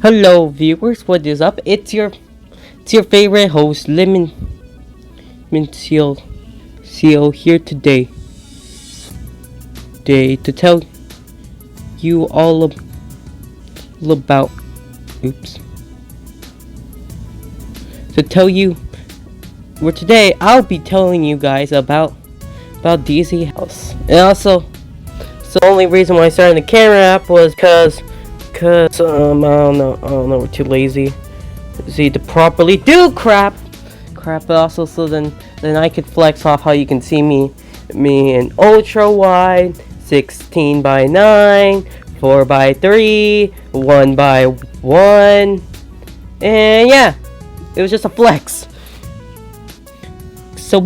Hello viewers, what is up? It's your favorite host, Lemon Seal here today to tell you all about oops. To tell you where today I'll be telling you guys about DC House. And also, so the only reason why I started the camera app was cause I don't know, we're too lazy to properly do crap, but also so then I could flex off how you can see me in ultra wide, 16 by 9, 4 by 3, 1 by 1, and yeah, it was just a flex. So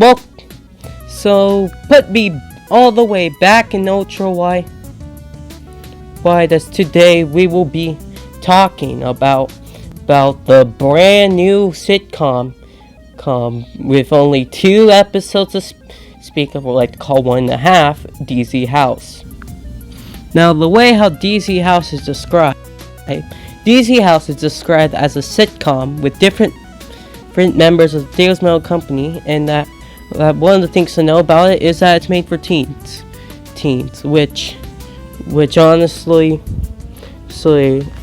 put me all the way back in ultra wide. As today we will be talking about the brand new sitcom with only 2 episodes to speak of, or like to call 1.5, DC House. Now, the way how DC House is described, DC House is described as a sitcom with different members of the Daily Mail company, and that one of the things to know about it is that it's made for teens, which honestly,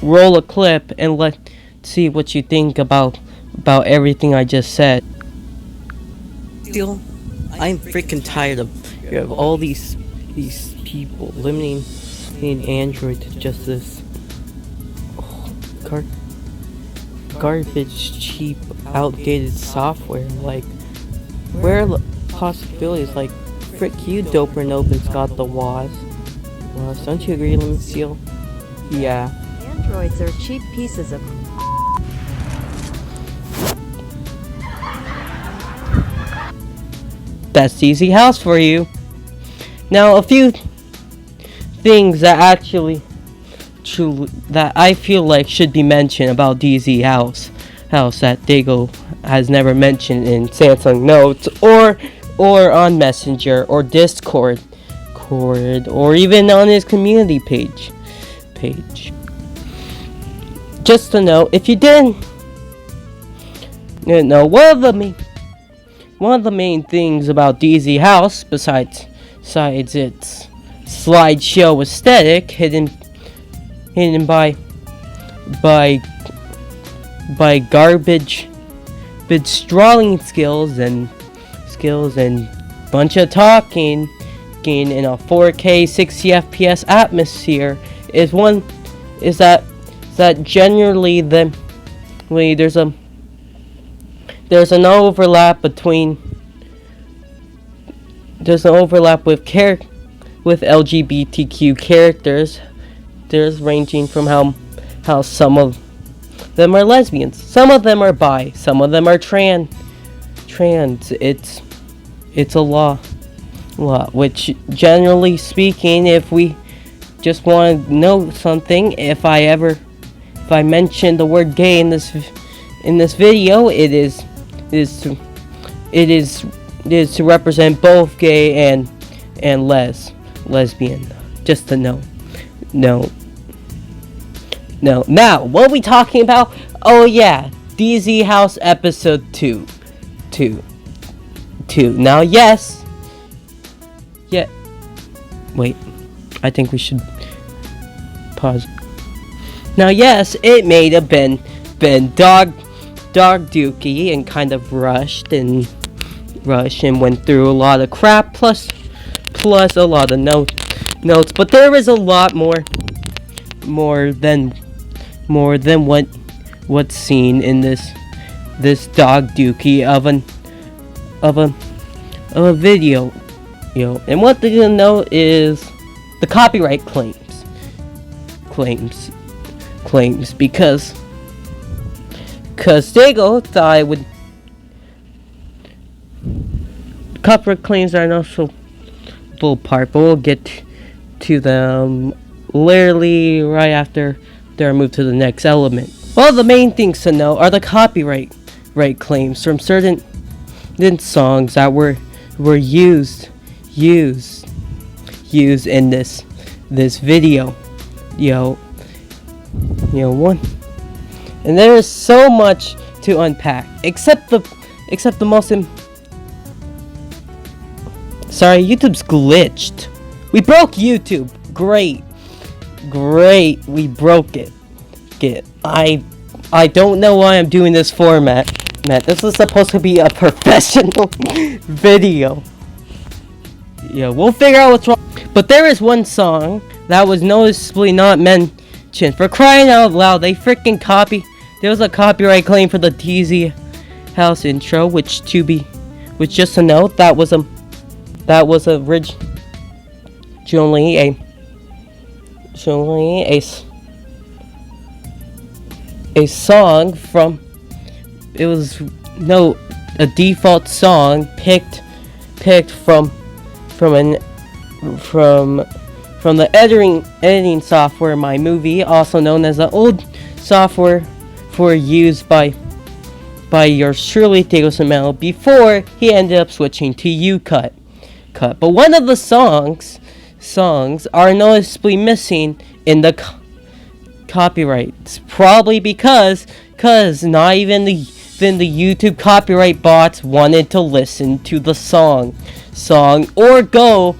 roll a clip and let's see what you think about everything I just said. Still, I'm freaking tired of all these people limiting Android to just this garbage, cheap, outdated software. Like, where are the possibilities? Like, frick you, Doper Nobin's got the WAS. Don't you agree, Lemon Seal? Yeah. Androids are cheap pieces of That's DC House for you. Now, a few things that I feel like should be mentioned about DC House that Dago has never mentioned in Samsung Notes or on Messenger or Discord, or even on his community page. Just to know, if you didn't know, one of the main things about DC House, besides its slideshow aesthetic, hidden by garbage strawing skills and bunch of talking in a 4K 60 FPS atmosphere, is that generally there's an overlap with LGBTQ characters. There's ranging from how some of them are lesbians, some of them are bi, some of them are trans. It's a lot, which generally speaking, if we just want to know something, if I mention the word gay in this video, it is to represent both gay and lesbian. Just to know. No. Now, what are we talking about? Oh yeah, DC House episode 2. Now, yes. Yeah. Wait. I think we should pause. Now, yes, it may have been dog dookie and kind of rushed and went through a lot of crap plus a lot of notes, but there is a lot more than what's seen in this dog dookie of a video, and what they're gonna know is the copyright claims because Dago thought I would. Copyright claims are not so full part, but we'll get to them literally right after they're moved to the next element. Well, the main things to know are the copyright claims from certain songs that were used in this video. And there is so much to unpack, except the most sorry, YouTube's glitched. We broke YouTube. Great, we broke it. I don't know why I'm doing this format. This is supposed to be a professional video. Yeah, we'll figure out what's wrong. But there is one song that was noticeably not mentioned. For crying out loud, they freaking there was a copyright claim for the DZ House intro, which just a note, that was originally a song from, it was a default song picked from the editing software MyMovie, also known as the old software used by yours truly, Diego Samel, before he ended up switching to UCut. But one of the songs are noticeably missing in the copyrights, probably because not even the YouTube copyright bots wanted to listen to the song or go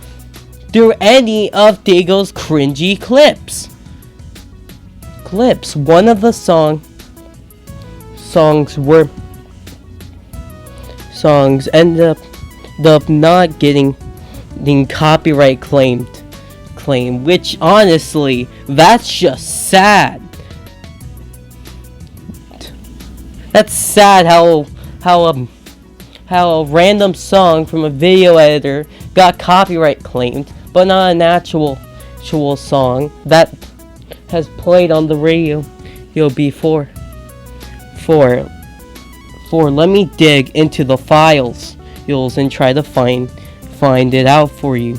through any of Diego's cringy clips. One of the songs ended up not getting copyright claim, which honestly, that's just sad. That's sad how a random song from a video editor got copyright claimed, but not an actual song that has played on the radio before. Let me dig into the files and try to find it out for you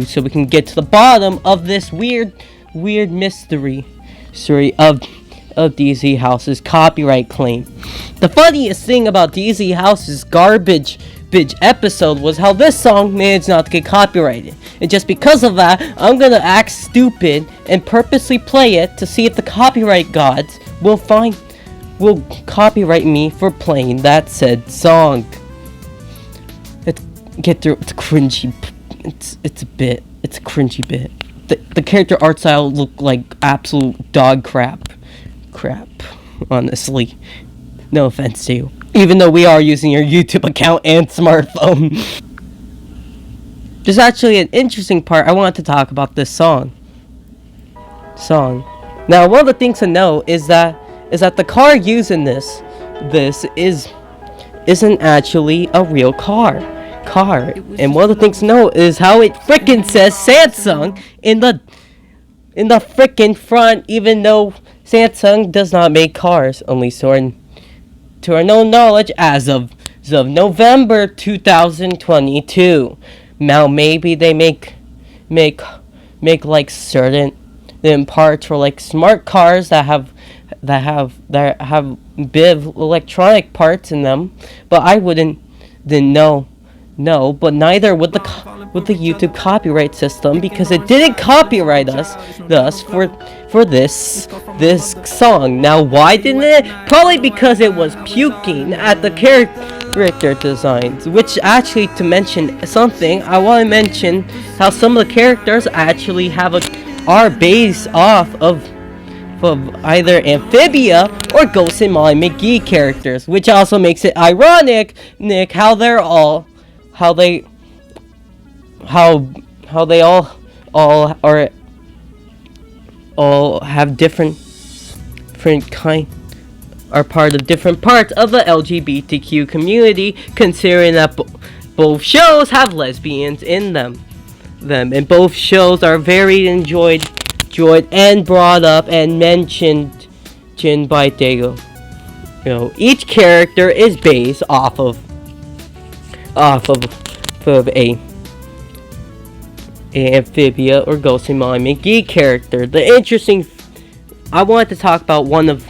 so we can get to the bottom of this weird mystery of DZ House's copyright claim. The funniest thing about DZ House's garbage episode was how this song managed not to get copyrighted. And just because of that, I'm gonna act stupid and purposely play it to see if the copyright gods will copyright me for playing that said song. It's cringy. It's a cringy bit. The character art style looked like absolute dog crap, honestly. No offense to you, even though we are using your YouTube account and smartphone. There's actually an interesting part I want to talk about this song. Now, one of the things to know is that the car used in this isn't actually a real car. And one of the things to know is how it frickin' says Samsung in the frickin' front, even though Samsung does not make cars, at least to our known knowledge, as of November 2022. Now maybe they make like certain parts for like smart cars that have bit of electronic parts in them, but I wouldn't then know. No, but neither would the YouTube copyright system, because it didn't copyright us for this song. Now, why didn't it? Probably because it was puking at the character designs. Which actually, to mention something, I want to mention how some of the characters actually are based off of either Amphibia or Ghost and Molly McGee characters, which also makes it ironic, Nick, how they all have different are part of different parts of the LGBTQ community, considering that both shows have lesbians in them, and both shows are very enjoyed and brought up and mentioned by Diego. Each character is based off of a Amphibia or Ghost and Molly McGee character. I wanted to talk about one of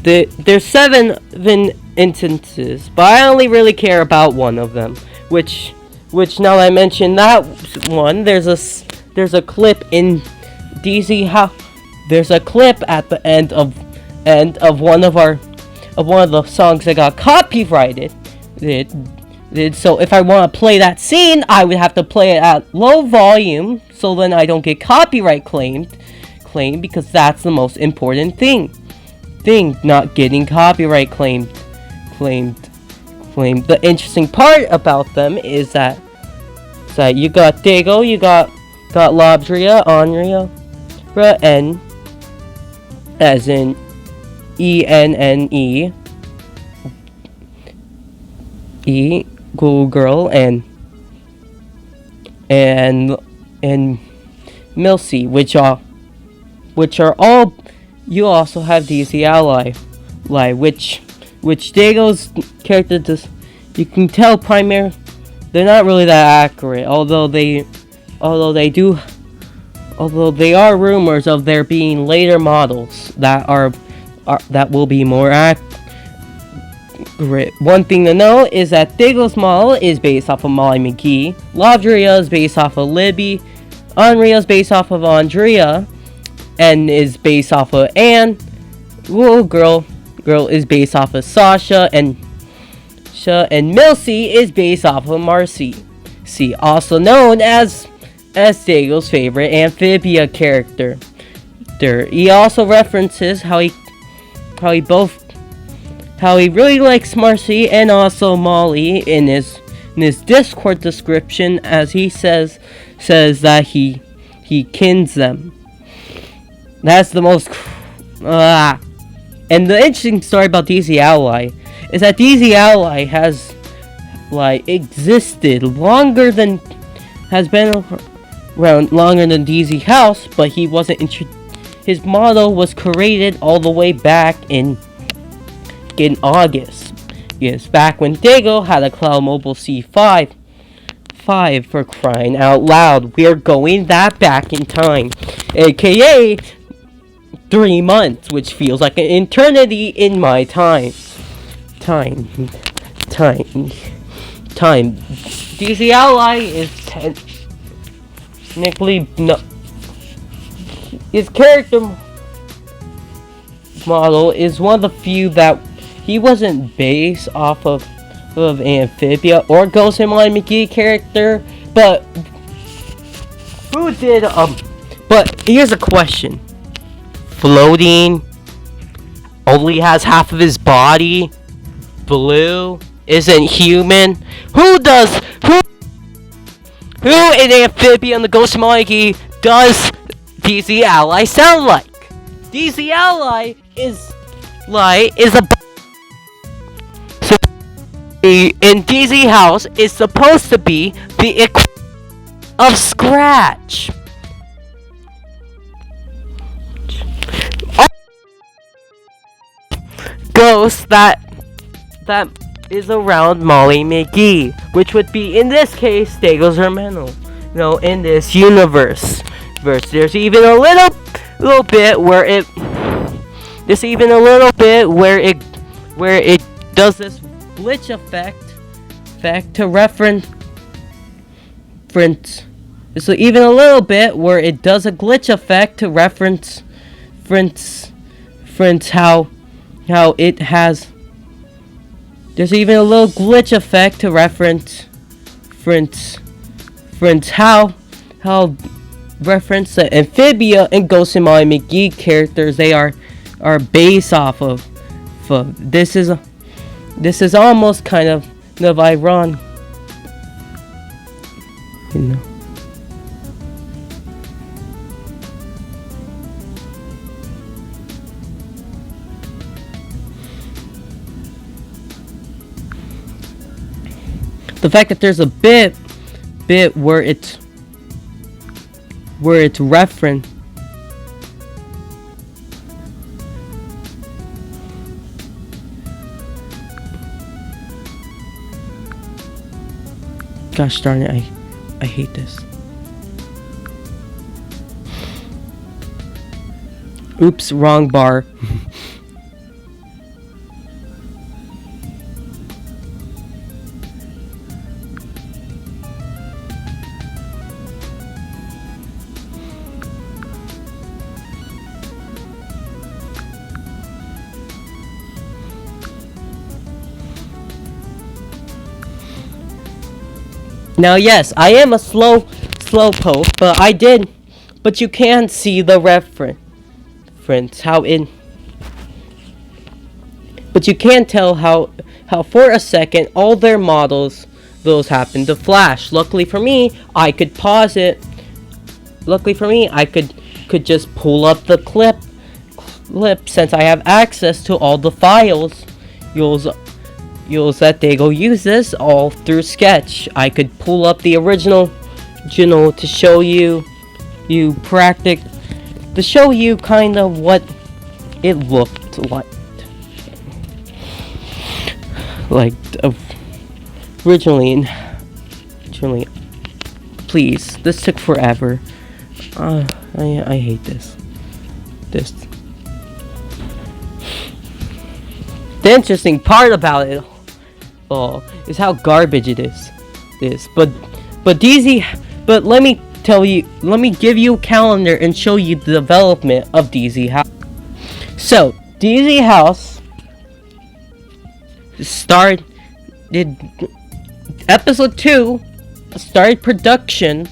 there's 7 instances, but I only really care about one of them, which now that I mention that one, there's a clip in DZ there's a clip at the end of one of the songs that got copyrighted. So if I want to play that scene, I would have to play it at low volume, so then I don't get copyright claimed because that's the most important thing, not getting copyright claimed. The interesting part about them is that you got Dago, you got Labdria, Onria, N, as in ENNE, Google Girl, and Milsey, which are all. You also have DZ Ally, which Dago's character does. You can tell they're not really that accurate, although they are rumors of there being later models that will be more accurate. One thing to know is that Dago's model is based off of Molly McGee, Lavdria is based off of Libby, Unreal is based off of Andrea, and is based off of Anne. Girl is based off of Sasha, and Milsey is based off of Marcy, also known as Dago's favorite Amphibia character. He also references how he really likes Marcy and also Molly in his Discord description, as he says that he kins them. That's the most. And the interesting story about DZ Ally is that DZ Ally has existed longer than DZ House, but he wasn't his model was created all the way back in August. Yes, back when Dago had a Cloud Mobile C5. For crying out loud. We're going that back in time. AKA 3 months, which feels like an eternity in my time. DZ Ally is technically his character model is one of the few that he wasn't based off of Amphibia or Ghost and Molly McGee character, but who did but here's a question. Floating, only has half of his body, blue, isn't human. Who in Amphibia and the Ghost of Molly does DZ Ally sound like? DZ Ally is a in DZ House is supposed to be the equivalent of Scratch. Ghost that is around Molly McGee, which would be in this case Dago's Hermano. No, in this universe. There's even a little bit where it does this glitch effect to reference. So even a little bit where it does a glitch effect to reference how it has. There's even a little glitch effect to reference how reference the Amphibia and Ghost and Molly McGee characters they are based off of. This is almost kind of ironic, you know. The fact that there's a bit where it's referenced. Gosh darn it, I hate this. Oops, wrong bar. Now, yes, I am a slow post, but you can see the reference, but you can tell how for a second all their models those happened to flash. Luckily for me, I could pause it. Luckily for me, I could just pull up the clip since I have access to all the files. You'll that they go use this all through Sketch. I could pull up the original to show you to show you kind of what it looked like originally. Please, this took forever. I hate this. The interesting part about it is how garbage it is. But let me give you a calendar and show you the development of DZ House. So, DZ House episode 2 started production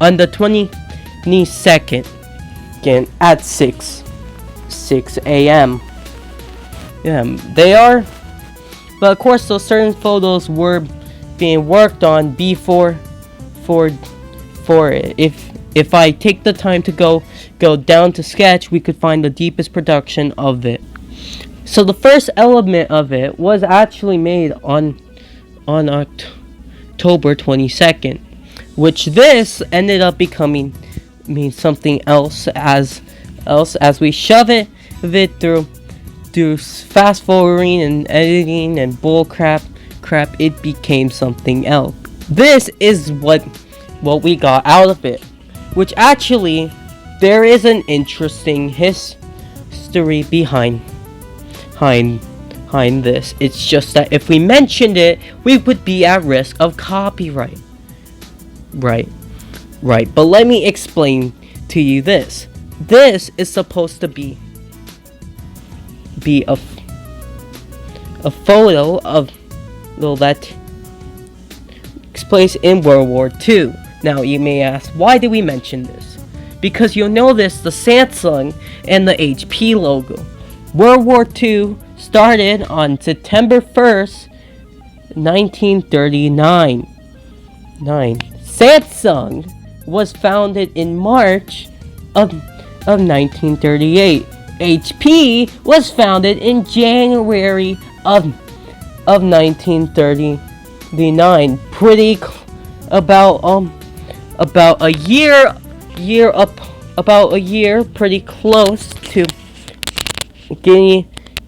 on the 22nd, again at 6 a.m. Yeah, they are. But of course, those certain photos were being worked on before it. If I take the time to go down to Sketch, we could find the deepest production of it. So the first element of it was actually made on October 22nd, which this ended up becoming something else as we shove it through fast forwarding and editing and bull crap, it became something else. This is what we got out of it, which actually there is an interesting history behind this. It's just that if we mentioned it, we would be at risk of copyright. Right. But let me explain to you this. This is supposed to be a photo of that takes place in World War II. Now you may ask, why did we mention this? Because you'll notice the Samsung and the HP logo. World War II started on September 1st, 1939. Samsung was founded in March of 1938. HP was founded in January of 1939. About a year, pretty close to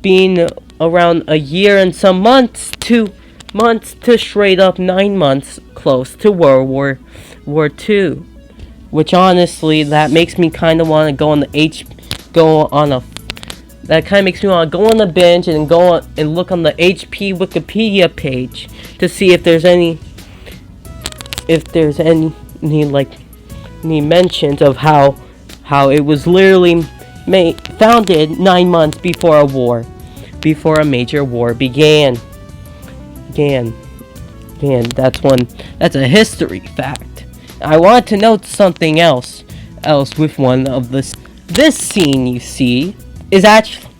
being around a year and some months to straight up 9 months close to World War II. Which honestly, that makes me kind of want to go on the binge and go on and look on the HP Wikipedia page to see if there's any mentions of how it was literally founded 9 months before a major war began. That's a history fact. I want to note something else with one of this scene you see is actually,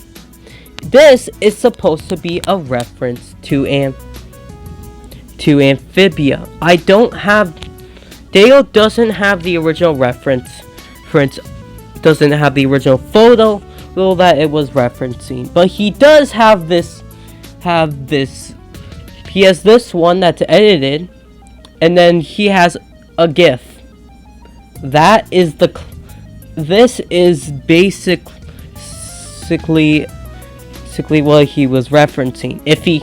this is supposed to be a reference to Amphibia. Dale doesn't have the original reference, doesn't have the original photo that it was referencing, but he does have this. He has this one that's edited, and then he has a GIF. This is basically what he was referencing. If he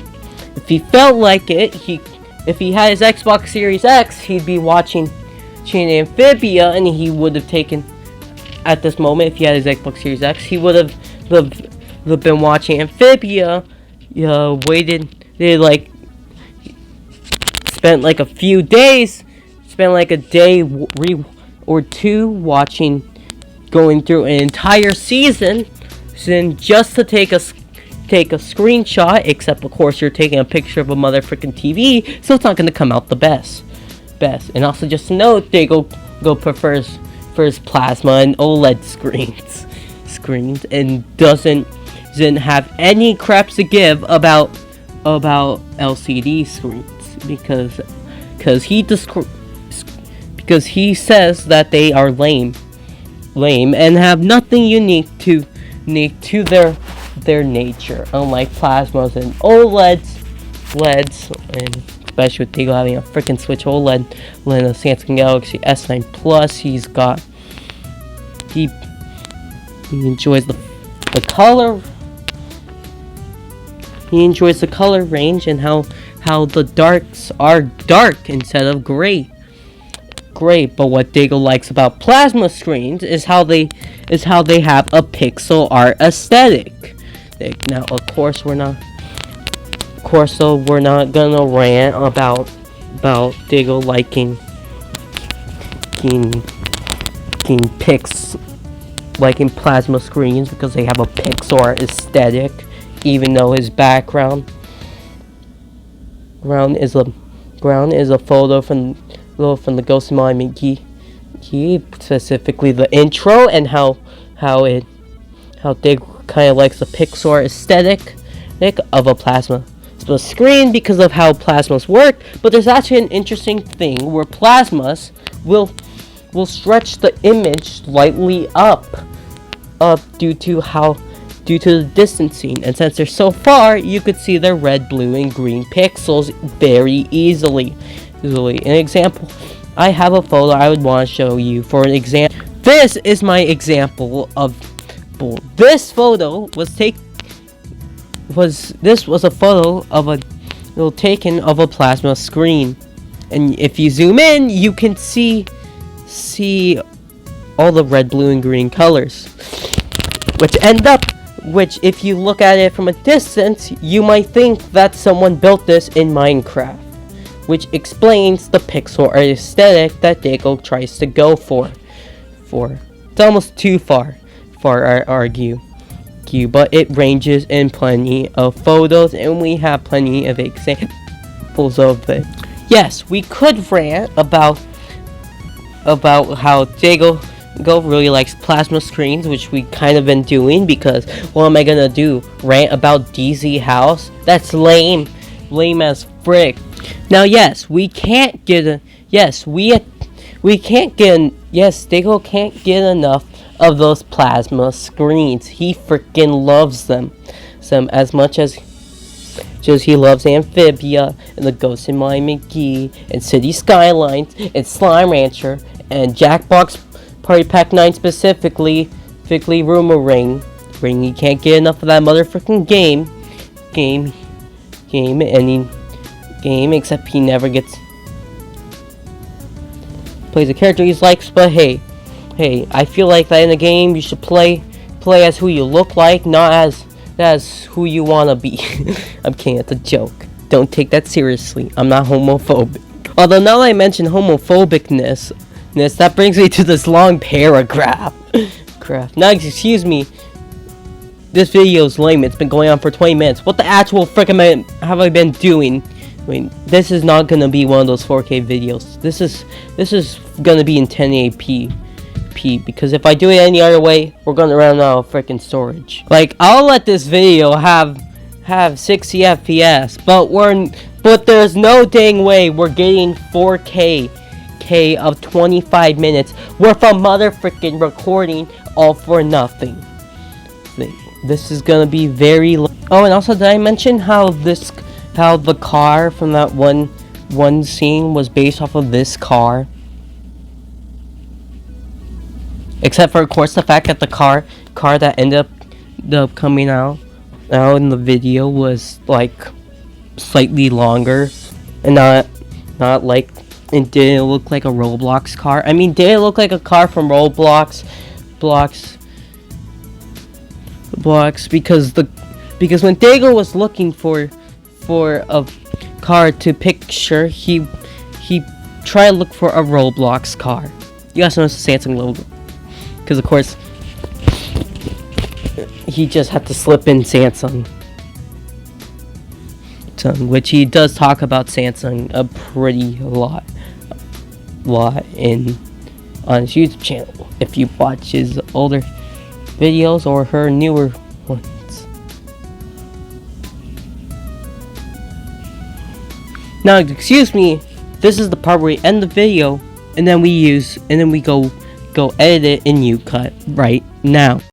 felt like it, if he had his Xbox Series X, he'd be watching Amphibia, and he would have taken, at this moment, if he had his Xbox Series X, he would have been watching Amphibia, spent like a few days, spent like a day or two going through an entire season just to take a screenshot, except of course you're taking a picture of a motherfucking TV, so it's not going to come out the best. best. And also just note, Dago prefers plasma and OLED screens and doesn't have any craps to give about LCD screens because he says that they are lame and have nothing unique to their nature, unlike plasmas and LEDs, and especially with Dago having a freaking Switch OLED and a Samsung Galaxy S9 Plus. He enjoys the color. He enjoys the color range and how the darks are dark instead of gray. But what Dago likes about plasma screens is how they have a pixel art aesthetic. Now, of course, we're not gonna rant about Dago liking plasma screens because they have a pixel art aesthetic, even though his background is a photo from the Ghost of Molly McGee, specifically the intro, and how Dago kind of likes the pixel art aesthetic of a plasma screen because of how plasmas work. But there's actually an interesting thing where plasmas will stretch the image slightly up due to the distancing, and since they're so far, you could see their red, blue, and green pixels very easily. An example, I have a photo I would want to show you for an example. This is my example of this photo was a photo of a taken of a plasma screen, and if you zoom in, you can see all the red, blue, and green colors, which if you look at it from a distance, you might think that someone built this in Minecraft, which explains the pixel art aesthetic that Dago tries to go for. It's almost too far I argue, but it ranges in plenty of photos, and we have plenty of examples of it. Yes, we could rant about how Dago really likes plasma screens, which we kind of been doing, because what am I gonna do? Rant about DZ House? That's lame as frick. Now, yes, Dago can't get enough of those plasma screens. He freaking loves them as much as he loves Amphibia and the Ghost in Molly McGee and City Skylines and Slime Rancher and Jackbox Party Pack 9 specifically Rumor Ring. He can't get enough of that motherfucking game, except he never plays a character he likes. But hey, I feel like that in a game you should play as who you look like, not as who you wanna be. I'm kidding, it's a joke. Don't take that seriously. I'm not homophobic. Although now that I mention homophobicness, that brings me to this long paragraph. Now, excuse me. This video is lame. It's been going on for 20 minutes. What the actual frick have I been doing? I mean, this is not gonna be one of those 4K videos. This is gonna be in 1080p. Because if I do it any other way, we're gonna run out of freaking storage. Like, I'll let this video have 60 FPS, but there's no dang way we're getting 4K of 25 minutes worth of motherfucking recording all for nothing. This is gonna be very oh, and also, did I mention how the car from that one scene was based off of this car? Except for, of course, the fact that the car that ended up coming out in the video was like slightly longer and not like, it didn't look like a Roblox car. I mean, did it look like a car from Roblox? Because when Dago was looking for a car to picture, he tried to look for a Roblox car. You guys notice the Samsung logo, because of course he just had to slip in Samsung, which he does talk about Samsung a pretty lot. lot on his YouTube channel if you watch his older videos or her newer ones. Now, excuse me, this is the part where we end the video and then we go edit it in UCut right now.